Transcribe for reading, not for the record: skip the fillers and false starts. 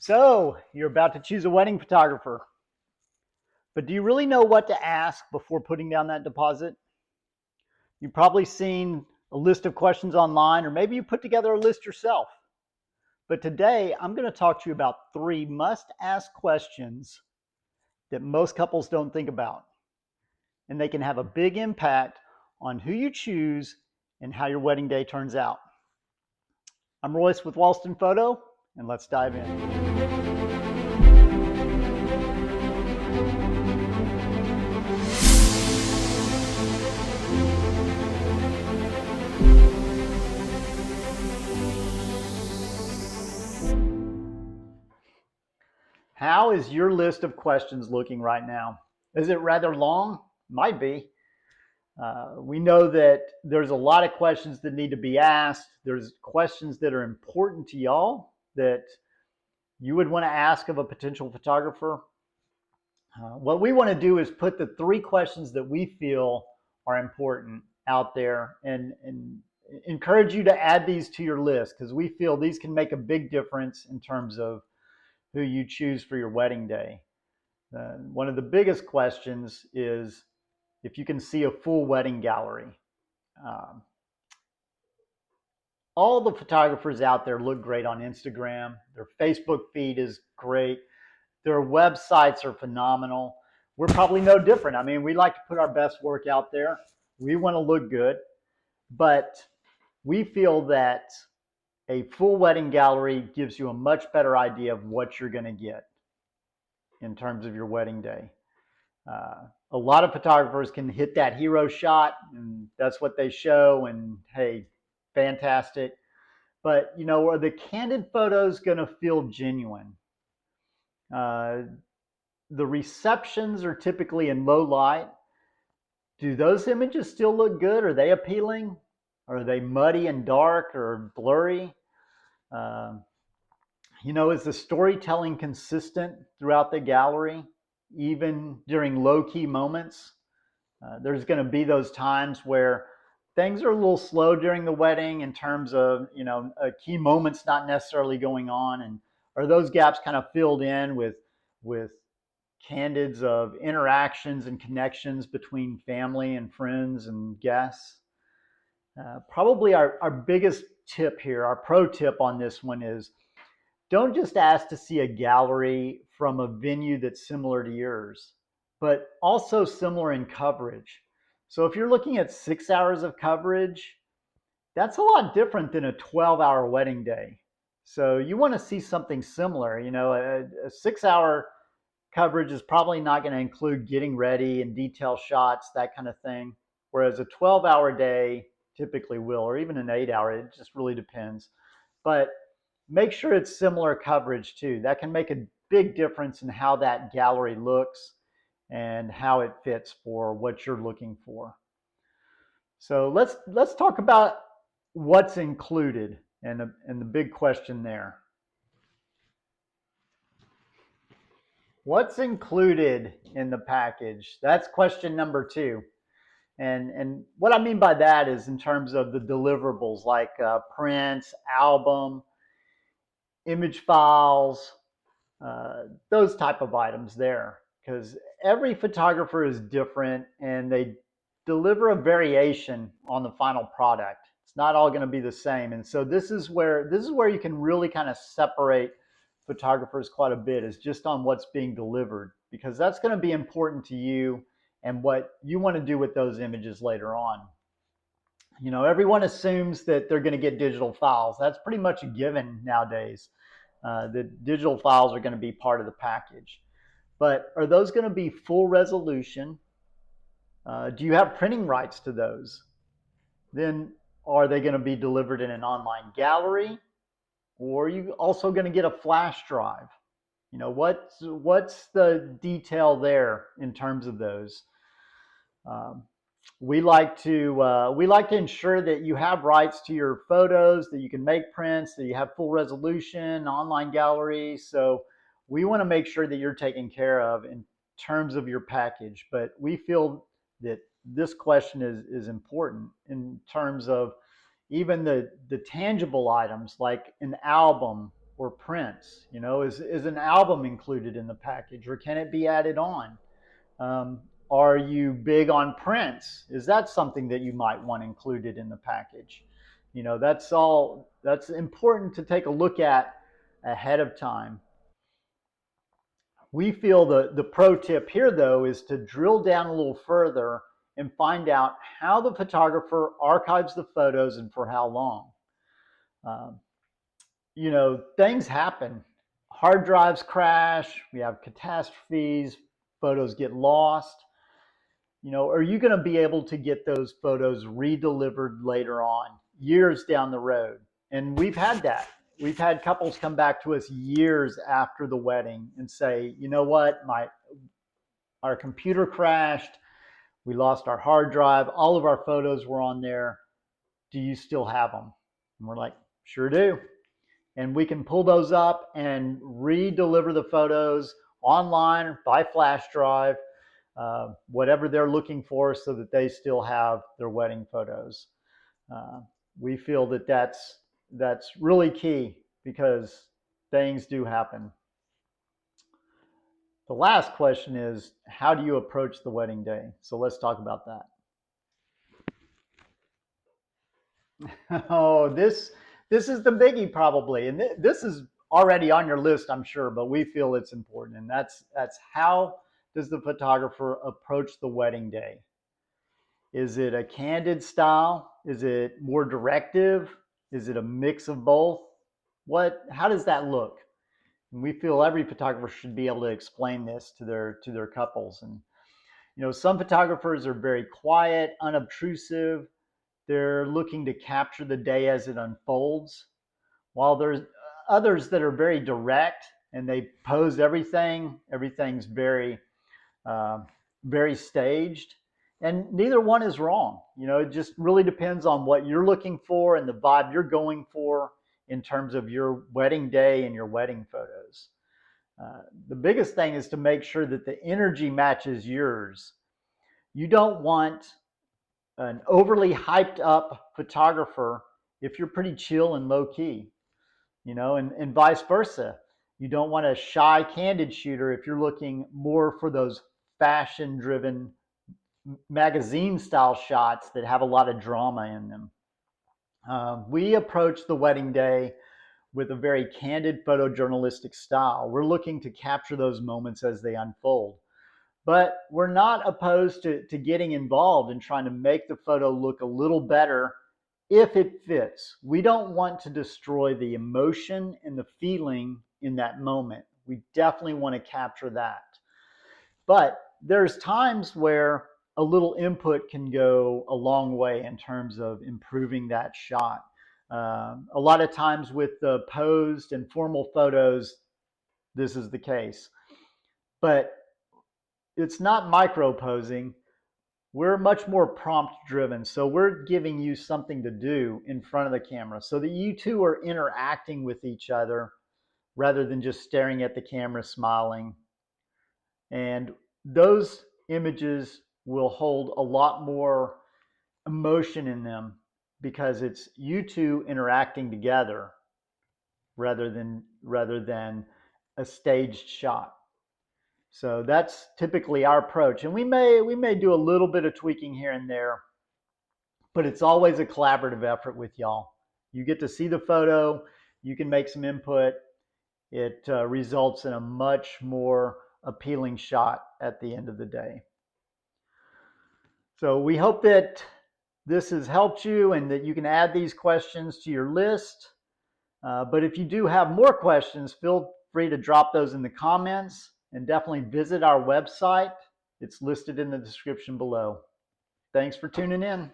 So, you're about to choose a wedding photographer, but do you really know what to ask before putting down that deposit? You've probably seen a list of questions online, or maybe you put together a list yourself. But today, I'm going to talk to you about 3 must ask questions that most couples don't think about. And they can have a big impact on who you choose and how your wedding day turns out. I'm Royce with WalstonPhoto, and let's dive in. How is your list of questions looking right now? Is it rather long? Might be. We know that there's a lot of questions that need to be asked. There's questions that are important to y'all that you would want to ask of a potential photographer. What we want to do is put the 3 questions that we feel are important out there and encourage you to add these to your list, because we feel these can make a big difference in terms of who you choose for your wedding day. One of the biggest questions is if you can see a full wedding gallery. Um, all the photographers out there look great on Instagram. Their Facebook feed is great. Their websites are phenomenal. We're probably no different. I mean, we like to put our best work out there. We want to look good, but we feel that a full wedding gallery gives you a much better idea of what you're going to get in terms of your wedding day. A lot of photographers can hit that hero shot, and that's what they show, and hey, fantastic. But you know, are the candid photos going to feel genuine? The receptions are typically in low light. Do those images still look good? Are they appealing? Are they muddy and dark or blurry? Uh, you know, is the storytelling consistent throughout the gallery, even during low-key moments? There's going to be those times where things are a little slow during the wedding in terms of, you know, a key moments not necessarily going on, and are those gaps kind of filled in with candids of interactions and connections between family and friends and guests? Probably our biggest tip here, our pro tip on this one is don't just ask to see a gallery from a venue that's similar to yours, but also similar in coverage. So if you're looking at 6 hours of coverage, that's a lot different than a 12-hour wedding day. So you want to see something similar. You know, a 6-hour coverage is probably not going to include getting ready and detail shots, that kind of thing. Whereas a 12-hour day typically will, or even an 8-hour, it just really depends. But make sure it's similar coverage too. That can make a big difference in how that gallery looks and how it fits for what you're looking for. So let's talk about what's included and the big question there. What's included in the package? That's question number 2. And what I mean by that is in terms of the deliverables like prints, album, image files, those type of items there, because every photographer is different and they deliver a variation on the final product. It's not all going to be the same, and so this is where you can really kind of separate photographers quite a bit, is just on what's being delivered, because that's going to be important to you and what you want to do with those images later on. You know, everyone assumes that they're going to get digital files. That's pretty much a given nowadays. The digital files are going to be part of the package. But are those going to be full resolution? Do you have printing rights to those? Then are they going to be delivered in an online gallery? Or are you also going to get a flash drive? You know, what's the detail there in terms of those? Um, we like to ensure that you have rights to your photos, that you can make prints, that you have full resolution, online gallery. So we want to make sure that you're taken care of in terms of your package. But we feel that this question is important in terms of even the tangible items like an album or prints? You know, is an album included in the package, or can it be added on? Um, are you big on prints? Is that something that you might want included in the package? You know, that's important to take a look at ahead of time. We feel the pro tip here, though, is to drill down a little further and find out how the photographer archives the photos and for how long. Um, you know, things happen. Hard drives crash, we have catastrophes, photos get lost. You know, are you going to be able to get those photos redelivered later on, years down the road? And we've had that. We've had couples come back to us years after the wedding and say, you know what, our computer crashed, we lost our hard drive, all of our photos were on there. Do you still have them? And we're like, sure do. And we can pull those up and re-deliver the photos online by flash drive, whatever they're looking for, so that they still have their wedding photos. Uh, we feel that that's really key because things do happen. The last question is, how do you approach the wedding day? So let's talk about that. Oh, this is the biggie probably, and this is already on your list, I'm sure, but we feel it's important, and that's how does the photographer approach the wedding day? Is it a candid style? Is it more directive? Is it a mix of both? How does that look? And we feel every photographer should be able to explain this to their couples. And you know, some photographers are very quiet, unobtrusive. They're looking to capture the day as it unfolds, while there's others that are very direct and they pose everything. Everything's uh, very staged, and neither one is wrong. You know, it just really depends on what you're looking for and the vibe you're going for in terms of your wedding day and your wedding photos. The biggest thing is to make sure that the energy matches yours. You don't want an overly hyped up photographer if you're pretty chill and low key, you know, and vice versa. You don't want a shy, candid shooter if you're looking more for those fashion driven magazine style shots that have a lot of drama in them. We approach the wedding day with a very candid photojournalistic style. We're looking to capture those moments as they unfold. But we're not opposed to getting involved and trying to make the photo look a little better if it fits. We don't want to destroy the emotion and the feeling in that moment. We definitely want to capture that. But there's times where a little input can go a long way in terms of improving that shot. A lot of times with the posed and formal photos, this is the case. But it's not micro posing. We're much more prompt driven. So we're giving you something to do in front of the camera so that you two are interacting with each other rather than just staring at the camera smiling. And those images will hold a lot more emotion in them because it's you two interacting together rather than a staged shot. So that's typically our approach, and we may do a little bit of tweaking here and there, but it's always a collaborative effort with y'all. You get to see the photo, you can make some input. It results in a much more appealing shot at the end of the day. So we hope that this has helped you and that you can add these questions to your list. But if you do have more questions, feel free to drop those in the comments and definitely visit our website. It's listed in the description below. Thanks for tuning in.